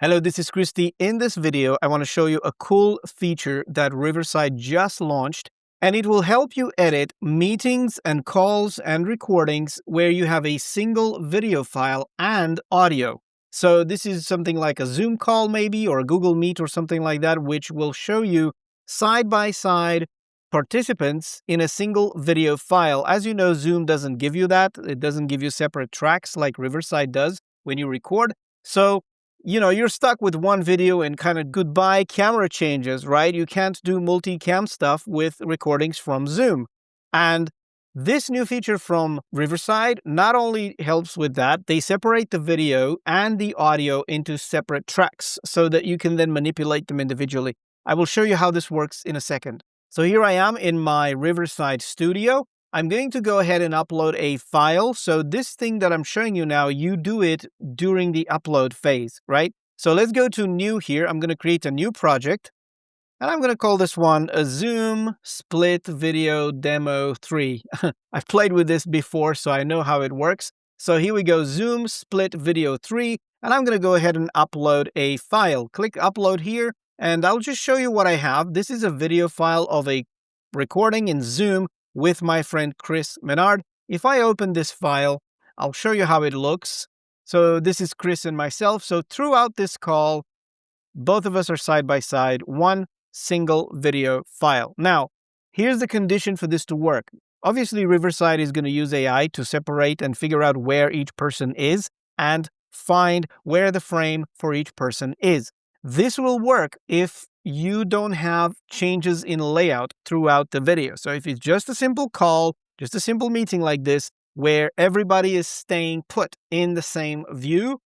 Hello, this is Christy. In this video, I want to show you a cool feature that Riverside just launched, and it will help you edit meetings and calls and recordings where you have a single video file and audio. So this is something like a Zoom call maybe, or a Google Meet or something like that, which will show you side-by-side participants in a single video file. As you know, Zoom doesn't give you that. It doesn't give you separate tracks like Riverside does when you record. So you're stuck with one video and kind of goodbye camera changes, right? You can't do multicam stuff with recordings from Zoom. And this new feature from Riverside not only helps with that, they separate the video and the audio into separate tracks so that you can then manipulate them individually. I will show you how this works in a second. So here I am in my Riverside studio. I'm going to go ahead and upload a file. So this thing that I'm showing you now, you do it during the upload phase, right? So let's go to new here. I'm going to create a new project, and I'm going to call this one a Zoom Split Video Demo 3. I've played with this before, so I know how it works. So here we go, Zoom Split Video 3, and I'm going to go ahead and upload a file. Click Upload here, and I'll just show you what I have. This is a video file of a recording in Zoom with my friend Chris Menard. If I open this file, I'll show you how it looks. So this is Chris and myself. So throughout this call, both of us are side by side, one single video file. Now, here's the condition for this to work. Obviously, Riverside is going to use AI to separate and figure out where each person is and find where the frame for each person is. This will work if you don't have changes in layout throughout the video. So if it's just a simple call, just a simple meeting like this, where everybody is staying put in the same view,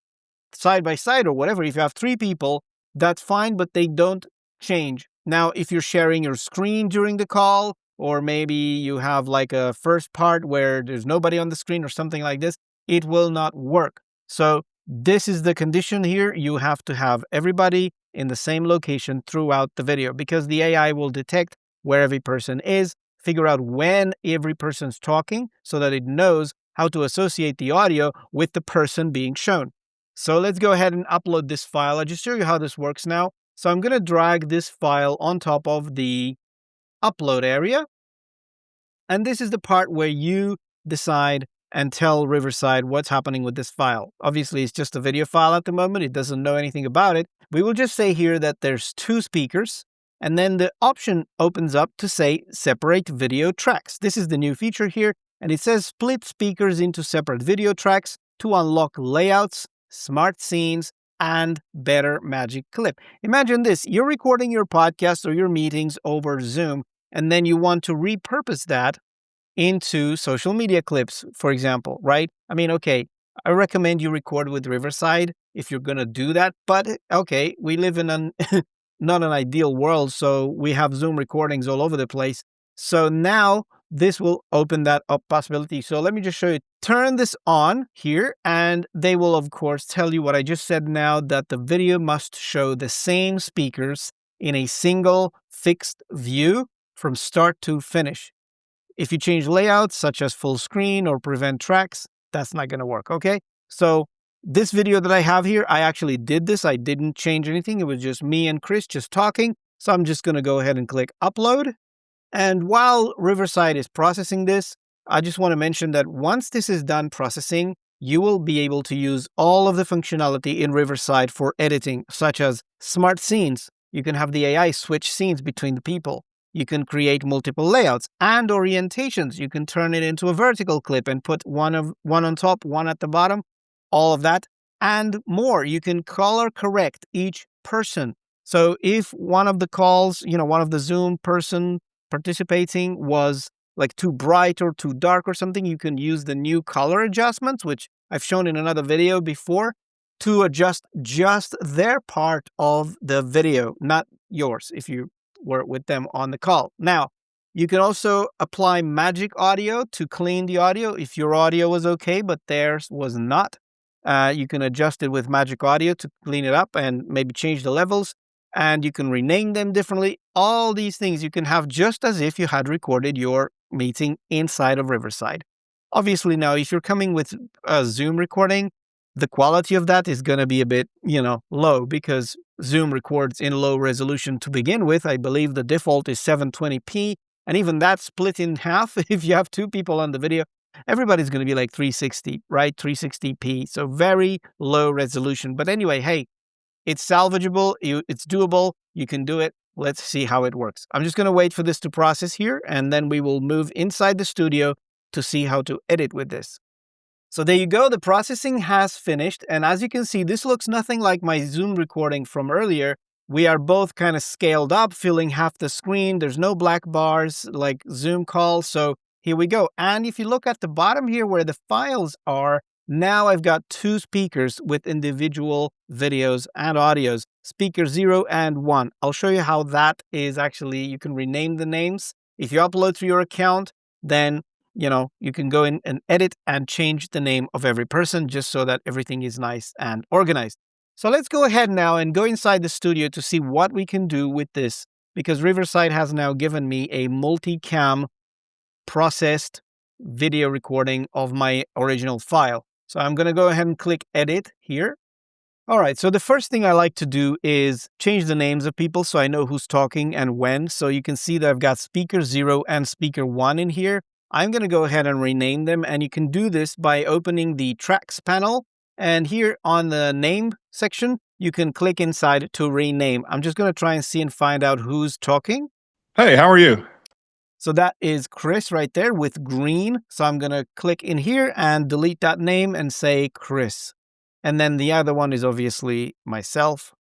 side by side or whatever, if you have three people, that's fine, but they don't change. Now, if you're sharing your screen during the call, or maybe you have like a first part where there's nobody on the screen or something like this, it will not work. So this is the condition here. You have to have everybody in the same location throughout the video, because the AI will detect where every person is, figure out when every person's talking so that it knows how to associate the audio with the person being shown. So let's go ahead and upload this file. I'll just show you how this works now. So I'm going to drag this file on top of the upload area. And this is the part where you decide and tell Riverside what's happening with this file. Obviously, it's just a video file at the moment. It doesn't know anything about it. We will just say here that there's two speakers, and then the option opens up to say separate video tracks. This is the new feature here, and it says split speakers into separate video tracks to unlock layouts, smart scenes, and better magic clip. Imagine this, you're recording your podcast or your meetings over Zoom, and then you want to repurpose that into social media clips, for example, right? I mean, okay, I recommend you record with Riverside if you're going to do that. But okay, we live in not an ideal world, so we have Zoom recordings all over the place. So now this will open that up possibility. So let me just show you. Turn this on here, and they will, of course, tell you what I just said now, that the video must show the same speakers in a single fixed view from start to finish. If you change layouts, such as full screen or prevent tracks, that's not going to work, okay? So this video that I have here, I actually did this. I didn't change anything. It was just me and Chris just talking. So I'm just going to go ahead and click upload. And while Riverside is processing this, I just want to mention that once this is done processing, you will be able to use all of the functionality in Riverside for editing, such as smart scenes. You can have the AI switch scenes between the people. You can create multiple layouts and orientations. You can turn it into a vertical clip and put one on top, one at the bottom, all of that and more. You can color correct each person. So if one of the calls, one of the Zoom person participating was like too bright or too dark or something, you can use the new color adjustments, which I've shown in another video before, to adjust just their part of the video, not yours, if you were with them on the call. Now, you can also apply magic audio to clean the audio. If your audio was okay, but theirs was not, you can adjust it with magic audio to clean it up and maybe change the levels, and you can rename them differently. All these things you can have just as if you had recorded your meeting inside of Riverside. Obviously, now, if you're coming with a Zoom recording, the quality of that is going to be a bit, low because Zoom records in low resolution to begin with. I believe the default is 720p, and even that's split in half. If you have two people on the video, everybody's going to be like 360, right? 360p. So very low resolution. But anyway, hey, it's salvageable. It's doable. You can do it. Let's see how it works. I'm just going to wait for this to process here, and then we will move inside the studio to see how to edit with this. So there you go. The processing has finished. And as you can see, this looks nothing like my Zoom recording from earlier. We are both kind of scaled up, filling half the screen. There's no black bars like Zoom calls. So here we go. And if you look at the bottom here where the files are, now I've got two speakers with individual videos and audios, speaker 0 and 1. I'll show you how that is actually, you can rename the names. If you upload to your account, then you can go in and edit and change the name of every person just so that everything is nice and organized. So let's go ahead now and go inside the studio to see what we can do with this, because Riverside has now given me a multicam processed video recording of my original file. So I'm going to go ahead and click edit here. All right, so the first thing I like to do is change the names of people so I know who's talking and when. So you can see that I've got speaker 0 and speaker 1 in here. I'm going to go ahead and rename them, and you can do this by opening the tracks panel. And here on the name section, you can click inside to rename. I'm just going to try and see and find out who's talking. Hey, how are you? So that is Chris right there with green. So I'm going to click in here and delete that name and say Chris. And then the other one is obviously myself.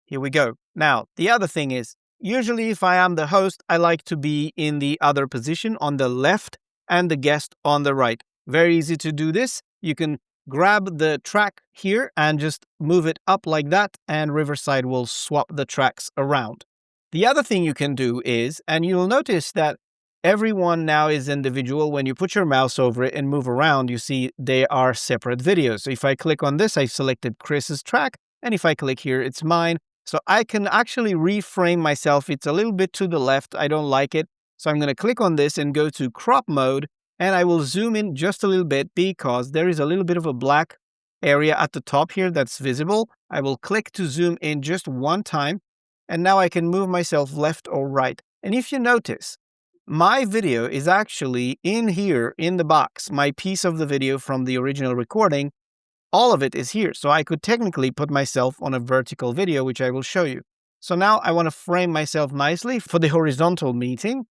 Here we go. Now, the other thing is, usually if I am the host, I like to be in the other position on the left and the guest on the right. Very easy to do this. You can grab the track here and just move it up like that, and Riverside will swap the tracks around. The other thing you can do is, and you'll notice that everyone now is individual. When you put your mouse over it and move around, you see they are separate videos. So if I click on this, I've selected Chris's track, and if I click here, it's mine. So I can actually reframe myself. It's a little bit to the left. I don't like it. So I'm going to click on this and go to crop mode, and I will zoom in just a little bit because there is a little bit of a black area at the top here that's visible. I will click to zoom in just one time, and now I can move myself left or right. And if you notice, my video is actually in here in the box. My piece of the video from the original recording, all of it is here. So I could technically put myself on a vertical video, which I will show you. So now I want to frame myself nicely for the horizontal meeting,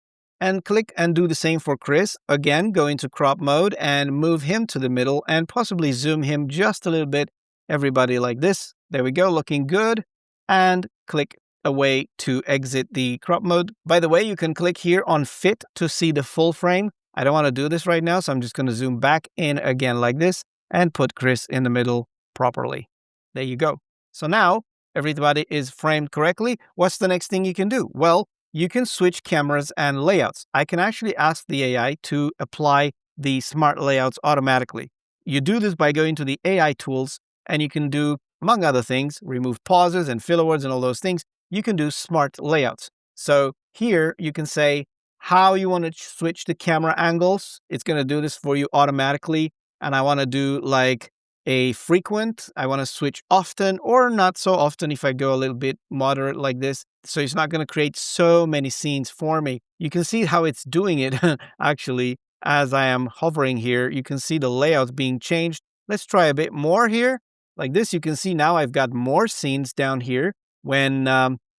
and click and do the same for Chris. Again, go into crop mode and move him to the middle and possibly zoom him just a little bit. Everybody like this. There we go, looking good. And click away to exit the crop mode. By the way, you can click here on fit to see the full frame. I don't want to do this right now, so I'm just going to zoom back in again like this and put Chris in the middle properly. There you go. So now everybody is framed correctly. What's the next thing you can do? Well, you can switch cameras and layouts. I can actually ask the AI to apply the smart layouts automatically. You do this by going to the AI tools, and you can do, among other things, remove pauses and filler words and all those things. You can do smart layouts. So here you can say how you want to switch the camera angles. It's going to do this for you automatically. And I want to do like a frequent, I want to switch often or not so often if I go a little bit moderate like this. So it's not going to create so many scenes for me. You can see how it's doing it actually as I am hovering here. You can see the layout being changed. Let's try a bit more here. Like this, you can see now I've got more scenes down here. When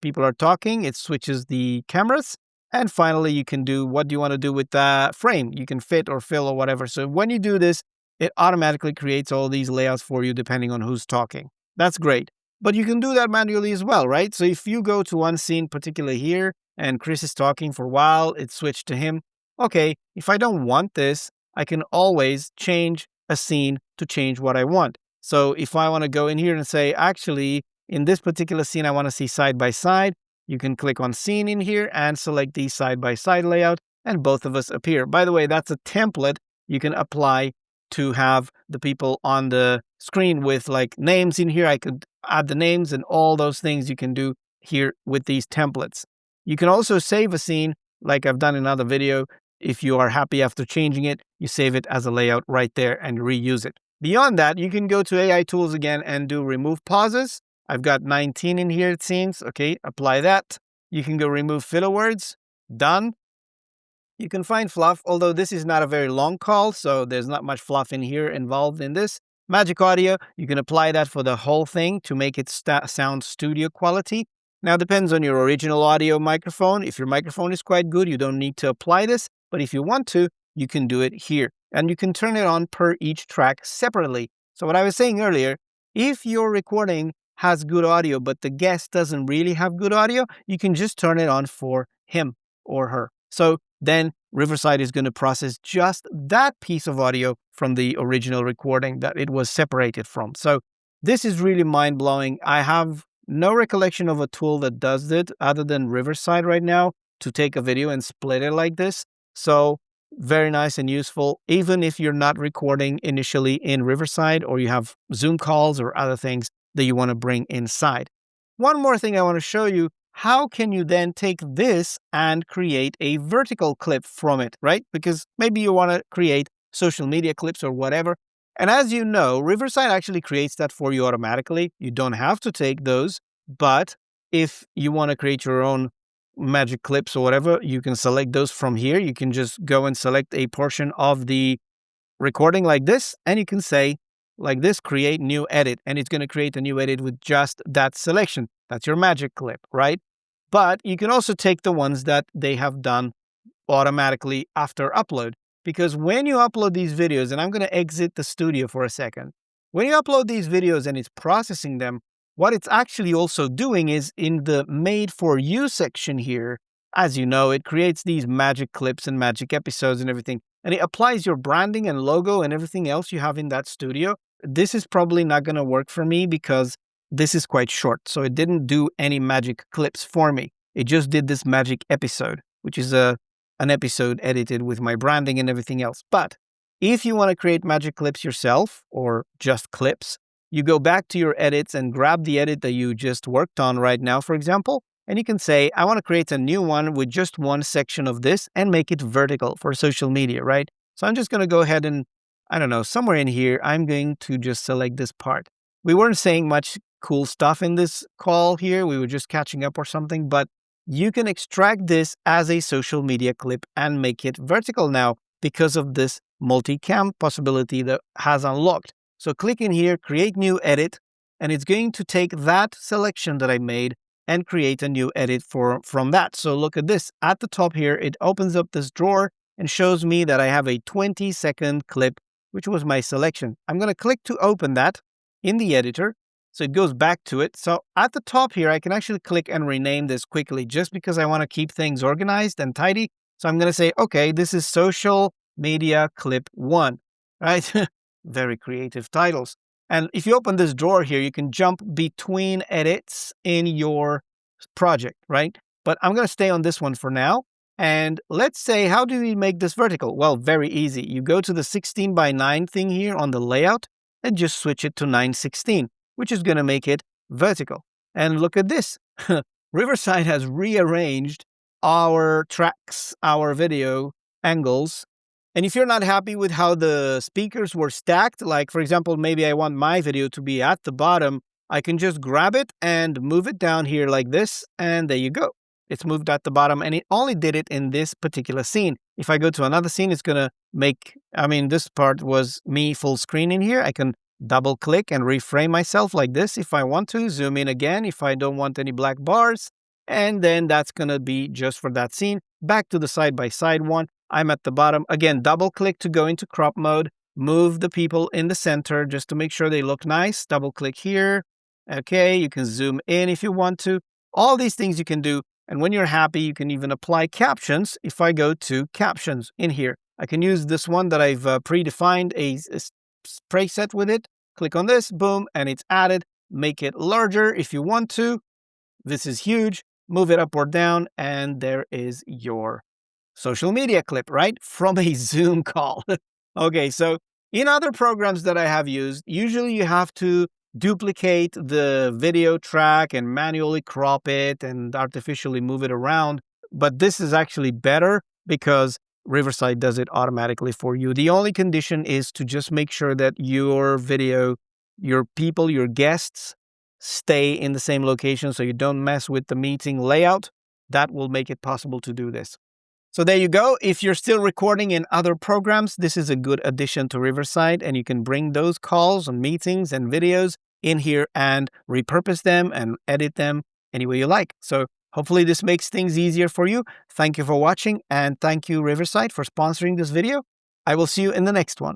people are talking, it switches the cameras. And finally, you can do what do you want to do with the frame. You can fit or fill or whatever. So when you do this, it automatically creates all these layouts for you depending on who's talking. That's great. But you can do that manually as well, right? So if you go to one scene, particularly here, and Chris is talking for a while, it switched to him. Okay, if I don't want this, I can always change a scene to change what I want. So if I want to go in here and say, actually, in this particular scene, I want to see side by side, you can click on scene in here and select the side by side layout, and both of us appear. By the way, that's a template you can apply to have the people on the screen with like names in here. I could add the names and all those things you can do here with these templates. You can also save a scene like I've done in another video. If you are happy after changing it, you save it as a layout right there and reuse it. Beyond that, you can go to AI tools again and do remove pauses. I've got 19 in here, it seems. Okay, apply that. You can go remove filler words. Done. You can find fluff, although this is not a very long call, so there's not much fluff in here involved in this. Magic audio, you can apply that for the whole thing to make it sound studio quality. Now, it depends on your original audio microphone. If your microphone is quite good, you don't need to apply this, but if you want to, you can do it here. And you can turn it on per each track separately. So what I was saying earlier, if your recording has good audio, but the guest doesn't really have good audio, you can just turn it on for him or her. So then Riverside is going to process just that piece of audio from the original recording that it was separated from. So this is really mind-blowing. I have no recollection of a tool that does it other than Riverside right now to take a video and split it like this. So very nice and useful, even if you're not recording initially in Riverside or you have Zoom calls or other things that you want to bring inside. One more thing I want to show you. How can you then take this and create a vertical clip from it, right? Because maybe you want to create social media clips or whatever. And as you know, Riverside actually creates that for you automatically. You don't have to take those, but if you want to create your own magic clips or whatever, you can select those from here. You can just go and select a portion of the recording like this, and you can say like this, create new edit, and it's going to create a new edit with just that selection. That's your magic clip, right? But you can also take the ones that they have done automatically after upload. Because when you upload these videos, and I'm going to exit the studio for a second, when you upload these videos and it's processing them, what it's actually also doing is in the made for you section here, as you know, it creates these magic clips and magic episodes and everything. And it applies your branding and logo and everything else you have in that studio. This is probably not going to work for me because this is quite short. So it didn't do any magic clips for me. It just did this magic episode, which is an episode edited with my branding and everything else. But if you want to create magic clips yourself or just clips, you go back to your edits and grab the edit that you just worked on right now, for example, and you can say, I want to create a new one with just one section of this and make it vertical for social media, right? So I'm just going to go ahead and, I don't know, somewhere in here, I'm going to just select this part. We weren't saying much cool stuff in this call here. We were just catching up or something, but you can extract this as a social media clip and make it vertical now because of this multicam possibility that has unlocked. So click in here, create new edit, and it's going to take that selection that I made and create a new edit from that. So look at this. At the top here, it opens up this drawer and shows me that I have a 20-second clip, which was my selection. I'm going to click to open that in the editor. So it goes back to it. So at the top here, I can actually click and rename this quickly just because I want to keep things organized and tidy. So I'm going to say, okay, this is social media clip 1, right? Very creative titles. And if you open this drawer here, you can jump between edits in your project, right? But I'm going to stay on this one for now. And let's say, how do we make this vertical? Well, very easy. You go to the 16:9 thing here on the layout and just switch it to 9:16, which is going to make it vertical. And look at this. Riverside has rearranged our tracks, our video angles. And if you're not happy with how the speakers were stacked, like, for example, maybe I want my video to be at the bottom, I can just grab it and move it down here like this, and there you go. It's moved at the bottom, and it only did it in this particular scene. If I go to another scene, it's going to make, this part was me full screen in here. I can double click and reframe myself like this if I want to, zoom in again if I don't want any black bars, and then that's going to be just for that scene. Back to the side-by-side one. I'm at the bottom. Again, double click to go into crop mode, move the people in the center just to make sure they look nice. Double click here. Okay, you can zoom in if you want to. All these things you can do. And when you're happy, you can even apply captions. If I go to captions in here, I can use this one that I've predefined a preset with it. Click on this, boom, and it's added. Make it larger if you want to. This is huge. Move it up or down, and there is your social media clip, right? From a Zoom call. Okay, so in other programs that I have used, usually you have to duplicate the video track and manually crop it and artificially move it around. But this is actually better because Riverside does it automatically for you. The only condition is to just make sure that your video, your people, your guests stay in the same location so you don't mess with the meeting layout. That will make it possible to do this. So there you go. If you're still recording in other programs, this is a good addition to Riverside, and you can bring those calls and meetings and videos in here and repurpose them and edit them any way you like. So hopefully this makes things easier for you. Thank you for watching, and thank you, Riverside, for sponsoring this video. I will see you in the next one.